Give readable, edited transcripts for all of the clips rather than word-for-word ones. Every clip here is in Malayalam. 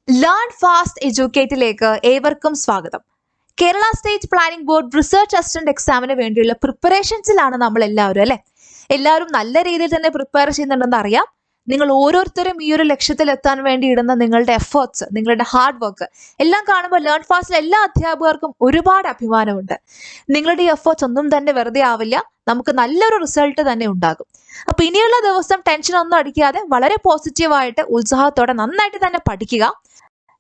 ലേൺ ഫാസ്റ്റ് എഡ്യൂക്കേറ്റിലേക്ക് ഏവർക്കും സ്വാഗതം. Kerala state planning board research assistant എക്സാമിന് വേണ്ടിയുള്ള പ്രിപ്പറേഷൻസിലാണ് നമ്മൾ എല്ലാവരും അല്ലെ. എല്ലാവരും നല്ല രീതിയിൽ തന്നെ പ്രിപ്പയർ ചെയ്യുന്നുണ്ടെന്ന് അറിയാം. നിങ്ങൾ ഓരോരുത്തരും ഈ ഒരു ലക്ഷ്യത്തിൽ എത്താൻ വേണ്ടി ഇടുന്ന നിങ്ങളുടെ എഫേർട്സ്, നിങ്ങളുടെ ഹാർഡ് വർക്ക് എല്ലാം കാണുമ്പോൾ ലേൺ ഫാസ്റ്റിലെ എല്ലാ അധ്യാപകർക്കും ഒരുപാട് അഭിമാനമുണ്ട്. നിങ്ങളുടെ ഈ എഫേർട്സ് ഒന്നും തന്നെ വെറുതെ ആവില്ല. നമുക്ക് നല്ലൊരു റിസൾട്ട് തന്നെ ഉണ്ടാകും. അപ്പൊ ഇനിയുള്ള ദിവസം ടെൻഷൻ ഒന്നും അടിക്കാതെ വളരെ പോസിറ്റീവായിട്ട് ഉത്സാഹത്തോടെ നന്നായിട്ട് തന്നെ പഠിക്കുക.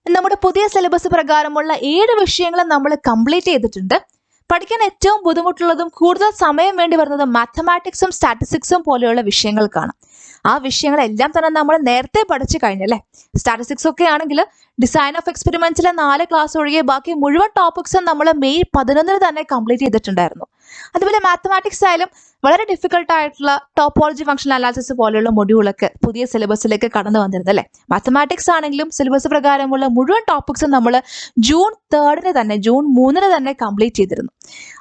നമ്മുടെ പുതിയ സിലബസ് പ്രകാരമുള്ള 7 വിഷയങ്ങൾ നമ്മൾ കംപ്ലീറ്റ് ചെയ്തിട്ടുണ്ട്. പഠിക്കാൻ ഏറ്റവും ബുദ്ധിമുട്ടുള്ളതും കൂടുതൽ സമയം വേണ്ടി വരുന്നത് മാത്തമാറ്റിക്സും സ്റ്റാറ്റിസ്റ്റിക്സും പോലെയുള്ള വിഷയങ്ങൾക്കാണ്. ആ വിഷയങ്ങളെല്ലാം തന്നെ നമ്മൾ നേരത്തെ പഠിച്ചു കഴിഞ്ഞല്ലേ. സ്റ്റാറ്റിസ്റ്റിക്സ് ഒക്കെ ആണെങ്കിൽ ഡിസൈൻ ഓഫ് എക്സ്പെരിമെന്റ്സിലെ 4 ക്ലാസ് ഒഴികെ ബാക്കി മുഴുവൻ ടോപ്പിക്സും നമ്മൾ മെയ് 11 തന്നെ കംപ്ലീറ്റ് ചെയ്തിട്ടുണ്ടായിരുന്നു. അതുപോലെ മാത്തമാറ്റിക്സ് ആയാലും വളരെ ഡിഫിക്കൽട്ട് ആയിട്ടുള്ള ടോപ്പോളജി ഫംഗ്ഷൻ അനാലിസിസ് പോലെയുള്ള മൊഡ്യൂളൊക്കെ പുതിയ സിലബസിലേക്ക് കടന്നു വന്നിരുന്നു അല്ലേ. മാത്തമാറ്റിക്സ് ആണെങ്കിലും സിലബസ് പ്രകാരമുള്ള മുഴുവൻ ടോപ്പിക്സും നമ്മൾ ജൂൺ 3 തന്നെ കംപ്ലീറ്റ് ചെയ്തിരുന്നു.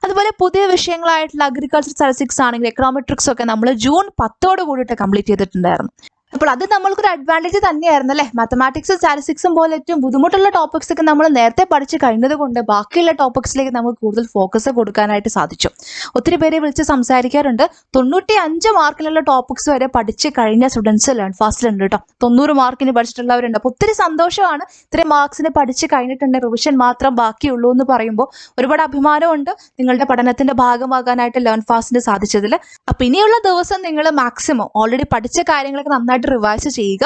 അതുപോലെ പുതിയ വിഷയങ്ങളായിട്ടുള്ള അഗ്രികൾച്ചർ സ്റ്റാറ്റിസ്റ്റിക്സ് ആണെങ്കിൽ എക്കണോമെട്രിക്സ് ഒക്കെ നമ്മൾ ജൂൺ 10 കൂടിയിട്ട് കംപ്ലീറ്റ് ചെയ്തിട്ടുണ്ടായിരുന്നു. അപ്പോൾ അത് നമ്മൾക്കൊരു അഡ്വാൻറ്റേജ് തന്നെയായിരുന്നു അല്ലേ. മാത്തമാറ്റിക്സും സ്റ്റാറ്റിസ്റ്റിക്സും പോലെ ഏറ്റവും ബുദ്ധിമുട്ടുള്ള ടോപ്പിക്സ് ഒക്കെ നമ്മൾ നേരത്തെ പഠിച്ച് കഴിഞ്ഞത് കൊണ്ട് ബാക്കിയുള്ള ടോപ്പിക്സിലേക്ക് നമുക്ക് കൂടുതൽ ഫോക്കസ് കൊടുക്കാനായിട്ട് സാധിച്ചു. ഒത്തിരി പേരെ വിളിച്ച് സംസാരിക്കാറുണ്ട്. 95 മാർക്കിലുള്ള ടോപ്പിക്സ് വരെ പഠിച്ച് കഴിഞ്ഞ സ്റ്റുഡൻസ് ലേൺ ഫാസ്റ്റിലുണ്ട് കേട്ടോ. 90 മാർക്കിന് പഠിച്ചിട്ടുള്ളവരുണ്ട്. അപ്പോൾ ഒത്തിരി സന്തോഷമാണ്. ഇത്രയും മാർക്സിന് പഠിച്ച് കഴിഞ്ഞിട്ടുണ്ട്, റിവിഷൻ മാത്രം ബാക്കിയുള്ളൂ എന്ന് പറയുമ്പോൾ ഒരുപാട് അഭിമാനമുണ്ട് നിങ്ങളുടെ പഠനത്തിന്റെ ഭാഗമാകാനായിട്ട് ലേൺ ഫാസ്റ്റിന് സാധിച്ചതിൽ. അപ്പൊ ഇനിയുള്ള ദിവസം നിങ്ങൾ മാക്സിമം ഓൾറെഡി പഠിച്ച കാര്യങ്ങളൊക്കെ നന്നായിട്ട് റിവൈസ് ചെയ്യുക.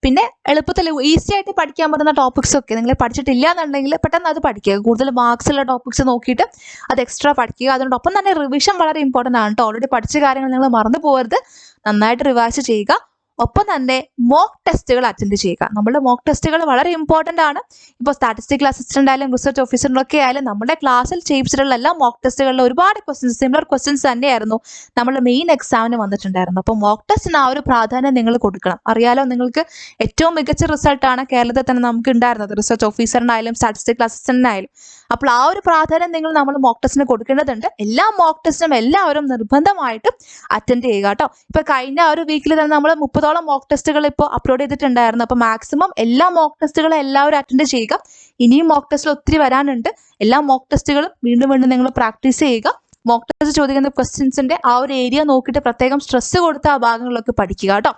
പിന്നെ എളുപ്പത്തിൽ ഈസി ആയിട്ട് പഠിക്കാൻ പറ്റുന്ന ടോപ്പിക്സ് ഒക്കെ നിങ്ങൾ പഠിച്ചിട്ടില്ല എന്നുണ്ടെങ്കിൽ പെട്ടെന്ന് അത് പഠിക്കുക. കൂടുതൽ മാർക്സ് ഉള്ള ടോപ്പിക്സ് നോക്കിയിട്ട് അത് എക്സ്ട്രാ പഠിക്കുക. അതിനോടൊപ്പം തന്നെ റിവിഷൻ വളരെ ഇമ്പോർട്ടൻ്റ് ആണ് കേട്ടോ. ഓൾറെഡി പഠിച്ച കാര്യങ്ങൾ നിങ്ങൾ മറന്നു പോകരുത്. നന്നായിട്ട് റിവൈസ് ചെയ്യുക. ഒപ്പം തന്നെ മോക്ക് ടെസ്റ്റുകൾ അറ്റൻഡ് ചെയ്യുക. നമ്മുടെ മോക്ക് ടെസ്റ്റുകൾ വളരെ ഇമ്പോർട്ടൻ്റ് ആണ്. ഇപ്പോൾ സ്റ്റാറ്റിസ്റ്റിക്കൽ അസിസ്റ്റന്റ് ആയാലും റിസർച്ച് ഓഫീസറിനൊക്കെ ആയാലും നമ്മുടെ ക്ലാസ്സിൽ ചെയ്യിച്ചിട്ടുള്ള എല്ലാ മോക്ക് ടെസ്റ്റുകളിൽ ഒരുപാട് ക്വസ്റ്റ്യൻസ്, സിമിലർ ക്വസ്റ്റ്യൻസ് തന്നെയായിരുന്നു നമ്മൾ മെയിൻ എക്സാമിന് വന്നിട്ടുണ്ടായിരുന്നു. അപ്പോൾ മോക്ക് ടെസ്റ്റിന് ആ ഒരു പ്രാധാന്യം നിങ്ങൾ കൊടുക്കണം. അറിയാലോ, നിങ്ങൾക്ക് ഏറ്റവും മികച്ച റിസൾട്ടാണ് കേരളത്തിൽ തന്നെ നമുക്ക് ഉണ്ടായിരുന്നത്, റിസർച്ച് ഓഫീസറിനായാലും സ്റ്റാറ്റിസ്റ്റിക്കൽ അസിസ്റ്റന്റിനായാലും. അപ്പോൾ ആ ഒരു പ്രാധാന്യം നമ്മൾ മോക്ക് ടെസ്റ്റിന് കൊടുക്കേണ്ടതുണ്ട്. എല്ലാ മോക്ക് ടെസ്റ്റിനും എല്ലാവരും നിർബന്ധമായിട്ടും അറ്റൻഡ് ചെയ്യുക കേട്ടോ. ഇപ്പൊ കഴിഞ്ഞ ഒരു വീക്കിൽ തന്നെ നമ്മൾ 30ഓളം മോക്ക് ടെസ്റ്റുകൾ ഇപ്പോൾ അപ്ലോഡ് ചെയ്തിട്ടുണ്ടായിരുന്നു. അപ്പോൾ മാക്സിമം എല്ലാ മോക്ക് ടെസ്റ്റുകളും എല്ലാവരും അറ്റൻഡ് ചെയ്യുക. ഇനിയും മോക്ക് ടെസ്റ്റിൽ ഒത്തിരി വരാനുണ്ട്. എല്ലാ മോക്ക് ടെസ്റ്റുകളും വീണ്ടും നിങ്ങൾ പ്രാക്ടീസ് ചെയ്യുക. മോക്ക് ടെസ്റ്റ് ചോദിക്കുന്ന ക്വസ്റ്റ്യൻസിന്റെ ആ ഒരു ഏരിയ നോക്കിയിട്ട് പ്രത്യേകം സ്ട്രെസ് കൊടുത്ത ആ ഭാഗങ്ങളിലൊക്കെ പഠിക്കുക കേട്ടോ.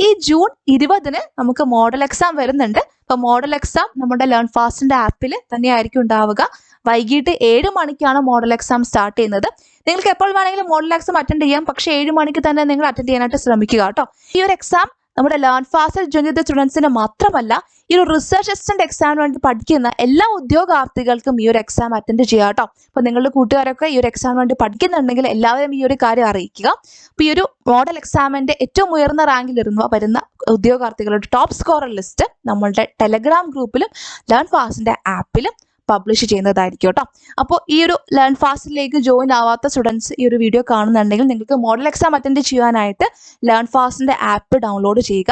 ഈ ജൂൺ 20 നമുക്ക് മോഡൽ എക്സാം വരുന്നുണ്ട്. അപ്പൊ മോഡൽ എക്സാം നമ്മുടെ ലേൺ ഫാസ്റ്റിന്റെ ആപ്പിൽ തന്നെയായിരിക്കും ഉണ്ടാവുക. വൈകിട്ട് 7 മണിക്കാണ് മോഡൽ എക്സാം സ്റ്റാർട്ട് ചെയ്യുന്നത്. നിങ്ങൾക്ക് എപ്പോൾ വേണമെങ്കിലും മോഡൽ എക്സാം അറ്റൻഡ് ചെയ്യാം. പക്ഷേ 7 മണിക്ക് തന്നെ നിങ്ങൾ അറ്റൻഡ് ചെയ്യാനായിട്ട് ശ്രമിക്കുക കേട്ടോ. ഈ ഒരു എക്സാം നമ്മുടെ ലേൺ ഫാസ്റ്റ് ജോയിൻ ചെയ്ത സ്റ്റുഡൻസിന് മാത്രമല്ല, ഈ ഒരു റിസർച്ച് അസിസ്റ്റന്റ് എക്സാമിന് വേണ്ടി പഠിക്കുന്ന എല്ലാ ഉദ്യോഗാർത്ഥികൾക്കും ഈ ഒരു എക്സാം അറ്റൻഡ് ചെയ്യാം കേട്ടോ. അപ്പോൾ നിങ്ങളുടെ കൂട്ടുകാരൊക്കെ ഈ ഒരു എക്സാമിന് വേണ്ടി പഠിക്കുന്നുണ്ടെങ്കിൽ എല്ലാവരും ഈ ഒരു കാര്യം അറിയിക്കുക. അപ്പോൾ ഈ ഒരു മോഡൽ എക്സാമിന്റെ ഏറ്റവും ഉയർന്ന റാങ്കിൽ വരുന്ന ഉദ്യോഗാർത്ഥികളുടെ ടോപ്പ് സ്കോറർ ലിസ്റ്റ് നമ്മളുടെ ടെലഗ്രാം ഗ്രൂപ്പിലും ലേൺ ഫാസ്റ്റിന്റെ ആപ്പിലും പബ്ലിഷ് ചെയ്യുന്നതായിരിക്കും കേട്ടോ. അപ്പോൾ ഈ ഒരു ലേൺ ഫാസ്റ്റിലേക്ക് ജോയിൻ ആവാത്ത സ്റ്റുഡൻസ് ഈ ഒരു വീഡിയോ കാണുന്നുണ്ടെങ്കിൽ നിങ്ങൾക്ക് മോഡൽ എക്സാം അറ്റൻഡ് ചെയ്യാനായിട്ട് ലേൺ ഫാസ്റ്റിന്റെ ആപ്പ് ഡൗൺലോഡ് ചെയ്യുക.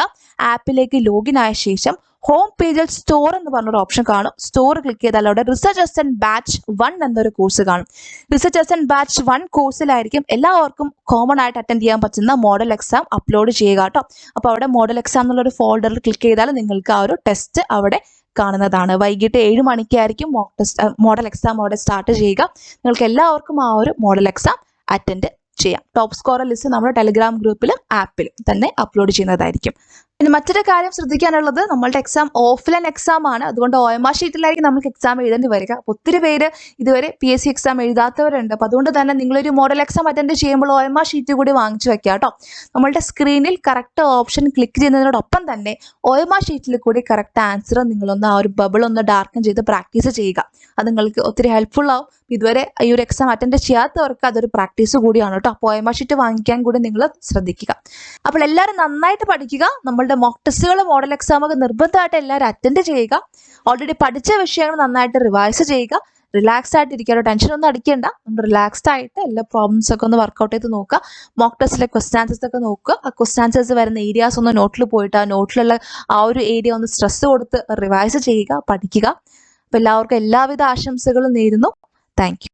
ആപ്പിലേക്ക് ലോഗിൻ ആയ ശേഷം ഹോം പേജിൽ സ്റ്റോർ എന്ന് പറഞ്ഞൊരു ഓപ്ഷൻ കാണും. സ്റ്റോർ ക്ലിക്ക് ചെയ്താൽ അവിടെ റിസർച്ച് അസിസ്റ്റന്റ് ബാച്ച് 1 എന്നൊരു കോഴ്സ് കാണും. റിസർച്ച് അസിസ്റ്റന്റ് ബാച്ച് 1 കോഴ്സിലായിരിക്കും എല്ലാവർക്കും കോമൺ ആയിട്ട് അറ്റൻഡ് ചെയ്യാൻ പറ്റുന്ന മോഡൽ എക്സാം അപ്ലോഡ് ചെയ്യുക കേട്ടോ. അപ്പോൾ അവിടെ മോഡൽ എക്സാം എന്നുള്ളൊരു ഫോൾഡറിൽ ക്ലിക്ക് ചെയ്താൽ നിങ്ങൾക്ക് ആ ഒരു ടെസ്റ്റ് അവിടെ കാണുന്നതാണ്. വൈകിട്ട് 7 മണിക്കായിരിക്കും മോഡൽ എക്സാം അവിടെ സ്റ്റാർട്ട് ചെയ്യുക. നിങ്ങൾക്ക് എല്ലാവർക്കും ആ ഒരു മോഡൽ എക്സാം അറ്റൻഡ് ചെയ്യാം. ടോപ്പ് സ്കോറർ ലിസ്റ്റ് നമ്മുടെ ടെലിഗ്രാം ഗ്രൂപ്പിലും ആപ്പിലും തന്നെ അപ്ലോഡ് ചെയ്യുന്നതായിരിക്കും. പിന്നെ മറ്റൊരു കാര്യം ശ്രദ്ധിക്കാനുള്ളത്, നമ്മളുടെ എക്സാം ഓഫ്ലൈൻ എക്സാം ആണ്. അതുകൊണ്ട് OMR ഷീറ്റിലായിരിക്കും നമുക്ക് എക്സാം എഴുതേണ്ടി വരിക. അപ്പോൾ ഒത്തിരി പേര് ഇതുവരെ PSC എക്സാം എഴുതാത്തവരുണ്ട്. അപ്പോൾ അതുകൊണ്ട് തന്നെ നിങ്ങളൊരു മോഡൽ എക്സാം അറ്റൻഡ് ചെയ്യുമ്പോൾ OMR ഷീറ്റ് കൂടി വാങ്ങിച്ചു വെക്കുക കേട്ടോ. നമ്മളുടെ സ്ക്രീനിൽ കറക്റ്റ് ഓപ്ഷൻ ക്ലിക്ക് ചെയ്യുന്നതിനോടൊപ്പം തന്നെ OMR ഷീറ്റിൽ കൂടി കറക്റ്റ് ആൻസർ നിങ്ങളൊന്ന് ആ ഒരു ബബിൾ ഒന്ന് ഡാർക്കൻ ചെയ്ത് പ്രാക്ടീസ് ചെയ്യുക. അത് നിങ്ങൾക്ക് ഒത്തിരി ഹെൽപ്ഫുൾ ആവും. ഇതുവരെ ഈ ഒരു എക്സാം അറ്റൻഡ് ചെയ്യാത്തവർക്ക് അതൊരു പ്രാക്ടീസ് കൂടിയാണ് കേട്ടോ. അപ്പോൾ OMR ഷീറ്റ് വാങ്ങിക്കാൻ കൂടി നിങ്ങൾ ശ്രദ്ധിക്കുക. അപ്പോൾ എല്ലാവരും നന്നായിട്ട് പഠിക്കുക. നമ്മളുടെ മോക്ക് ടെസ്റ്റുകൾ, മോഡൽ എക്സാം ഒക്കെ നിർബന്ധമായിട്ട് എല്ലാവരും അറ്റൻഡ് ചെയ്യുക. ഓൾറെഡി പഠിച്ച വിഷയങ്ങൾ നന്നായിട്ട് റിവൈസ് ചെയ്യുക. റിലാക്സ് ആയിട്ട് ഇരിക്കുക. ടെൻഷൻ ഒന്നും അടിക്കേണ്ട. നമ്മൾ റിലാക്സ്ഡ് ആയിട്ട് എല്ലാ പ്രോബ്ലംസ് ഒക്കെ ഒന്ന് വർക്ക്ഔട്ട് ചെയ്ത് നോക്കുക. മോക്ക് ടെസ്റ്റിലെ ക്വസ്റ്റ്യൻ ആൻസേഴ്സ് ഒക്കെ നോക്കുക. ആ ക്വസ്റ്റ്യൻ ആൻസേഴ്സ് വരുന്ന ഏരിയാസ് ഒന്ന് നോട്ടിൽ പോയിട്ട് ആ നോട്ടിലുള്ള ആ ഒരു ഏരിയ ഒന്ന് സ്ട്രെസ് കൊടുത്ത് റിവൈസ് ചെയ്യുക, പഠിക്കുക. അപ്പോൾ എല്ലാവർക്കും എല്ലാവിധ ആശംസകളും നേരുന്നു. Thank you.